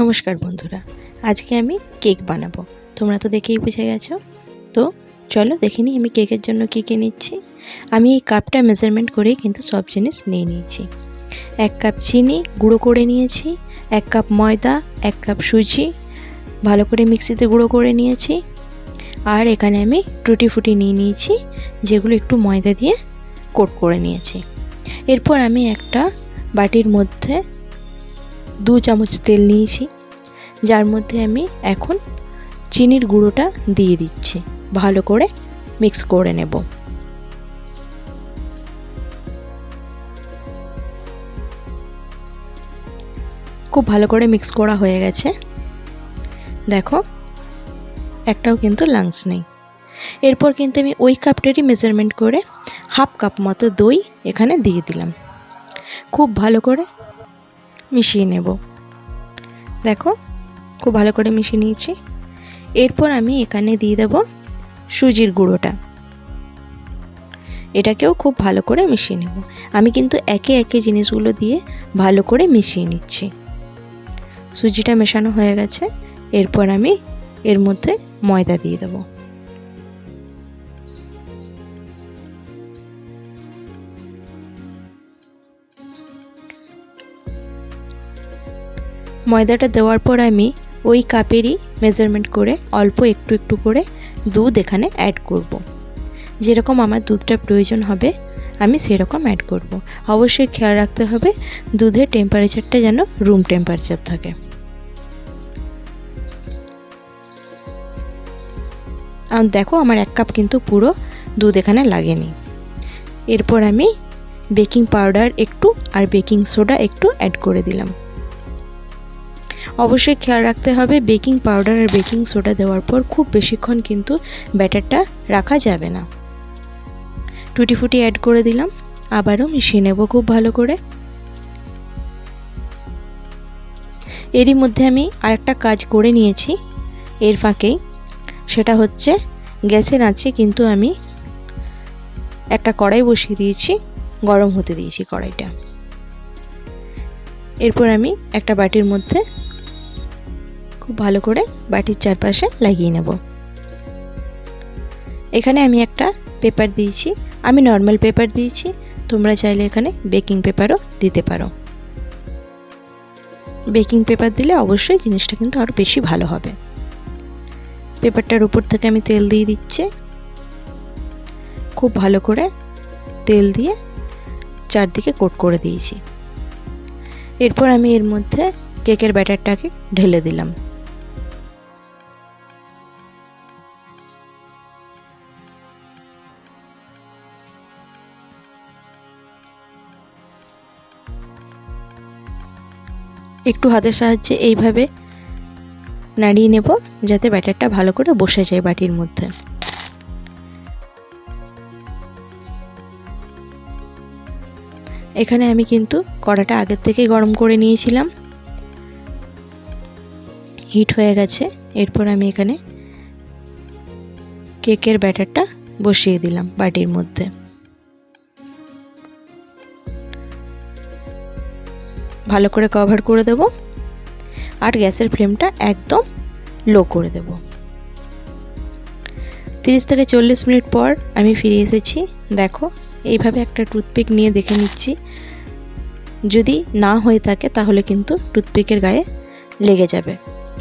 নমস্কার বন্ধুরা, আজকে আমি কেক বানাবো। তোমরা তো দেখেই বুঝে গেছো। তো চলো দেখে নিই আমি কেকের জন্য কী কী নিচ্ছি। আমি এই কাপটা মেজারমেন্ট করেই কিন্তু সব জিনিস নিয়ে নিয়েছি। 1 কাপ চিনি গুঁড়ো করে নিয়েছি, 1 কাপ ময়দা, 1 কাপ সুজি ভালো করে মিক্সিতে গুঁড়ো করে নিয়েছি। আর এখানে আমি টুটি ফুটি নিয়ে নিয়েছি, যেগুলো একটু ময়দা দিয়ে কোট করে নিয়েছি। এরপর আমি একটা বাটির মধ্যে 2 চামচ তেল নিয়েছি, যার মধ্যে আমি এখন চিনির গুঁড়োটা দিয়ে দিচ্ছি। ভালো করে মিক্স করে নেব। খুব ভালো করে মিক্স করা হয়ে গেছে। দেখো একটাও কিন্তু লাংস নেই। এরপর কিন্তু আমি ওই কাপটারই মেজারমেন্ট করে 1/2 কাপ মতো দই এখানে দিয়ে দিলাম। খুব ভালো করে মিশিয়ে নেব। দেখো খুব ভালো করে মিশিয়ে নিয়েছি। এরপর আমি এখানে দিয়ে দেব সুজির গুঁড়োটা। এটাকেও খুব ভালো করে মিশিয়ে নেব। আমি কিন্তু একে একে জিনিসগুলো দিয়ে ভালো করে মিশিয়ে নিচ্ছি। সুজিটা মেশানো হয়ে গেছে। এরপর আমি এর মধ্যে ময়দা দিয়ে দেব। ময়দাটা দেওয়ার পর আমি ওই কাপেরই মেজারমেন্ট করে অল্প একটু একটু করে দুধ এখানে অ্যাড করব। যেরকম আমার দুধটা প্রয়োজন হবে আমি সেরকম অ্যাড করব। অবশ্যই খেয়াল রাখতে হবে দুধের টেম্পারেচারটা যেন রুম টেম্পারেচার থাকে। আর দেখো আমার 1 কাপ কিন্তু পুরো দুধ এখানে লাগেনি। এরপর আমি বেকিং পাউডার একটু আর বেকিং সোডা একটু অ্যাড করে দিলাম। অবশ্যই খেয়াল রাখতে হবে বেকিং পাউডার আর বেকিং সোডা দেওয়ার পর খুব বেশিক্ষণ কিন্তু ব্যাটারটা রাখা যাবে না। টুটি ফুটি অ্যাড করে দিলাম। আবারও মিশিয়ে নেব খুব ভালো করে। এরই মধ্যে আমি আরেকটা কাজ করে নিয়েছি এর ফাঁকেই, সেটা হচ্ছে গ্যাসের আঁচে কিন্তু আমি একটা কড়াই বসিয়ে দিয়েছি, গরম হতে দিয়েছি কড়াইটা। এরপর আমি একটা বাটির মধ্যে খুব ভালো করে বাটির চারপাশে লাগিয়ে নেব। এখানে আমি একটা পেপার দিয়েছি, আমি নর্মাল পেপার দিয়েছি, তোমরা চাইলে এখানে বেকিং পেপারও দিতে পারো। বেকিং পেপার দিলে অবশ্যই জিনিসটা কিন্তু আরও বেশি ভালো হবে। পেপারটার উপর থেকে আমি তেল দিয়ে দিচ্ছি। খুব ভালো করে তেল দিয়ে চারদিকে কোট করে দিয়েছি। এরপর আমি এর মধ্যে কেকের ব্যাটারটাকে ঢেলে দিলাম। একটু হাতের সাহায্যে এইভাবে নাড়িয়ে নেব যাতে ব্যাটারটা ভালো করে বসে যায় বাটির মধ্যে। এখানে আমি কিন্তু কড়াটা আগের থেকেই গরম করে নিয়েছিলাম, হিট হয়ে গেছে। এরপর আমি এখানে কেকের ব্যাটারটা বসিয়ে দিলাম বাটির মধ্যে। ভালো করে কভার করে দেব আর গ্যাসের ফ্লেমটা একদম লো করে দেব। 30 থেকে 40 মিনিট পর আমি ফিরে এসেছি। দেখো এইভাবে একটা টুথপিক নিয়ে দেখে নিচ্ছি, যদি না হয়ে থাকে তাহলে কিন্তু টুথপিকের গায়ে লেগে যাবে।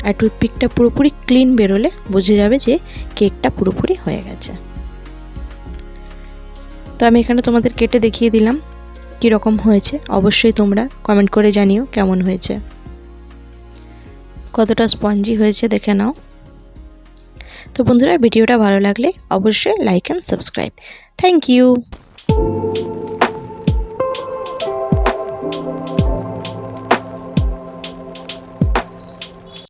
আর টুথপিকটা পুরোপুরি ক্লিন বেরোলে বুঝে যাবে যে কেকটা পুরোপুরি হয়ে গেছে। তো আমি এখানে তোমাদের কেটে দেখিয়ে দিলাম কীরকম হয়েছে। অবশ্যই তোমরা কমেন্ট করে জানিও কেমন হয়েছে, কতটা স্পঞ্জি হয়েছে দেখে নাও। তো বন্ধুরা ভিডিওটা ভালো লাগলে অবশ্যই like and subscribe. Thank you.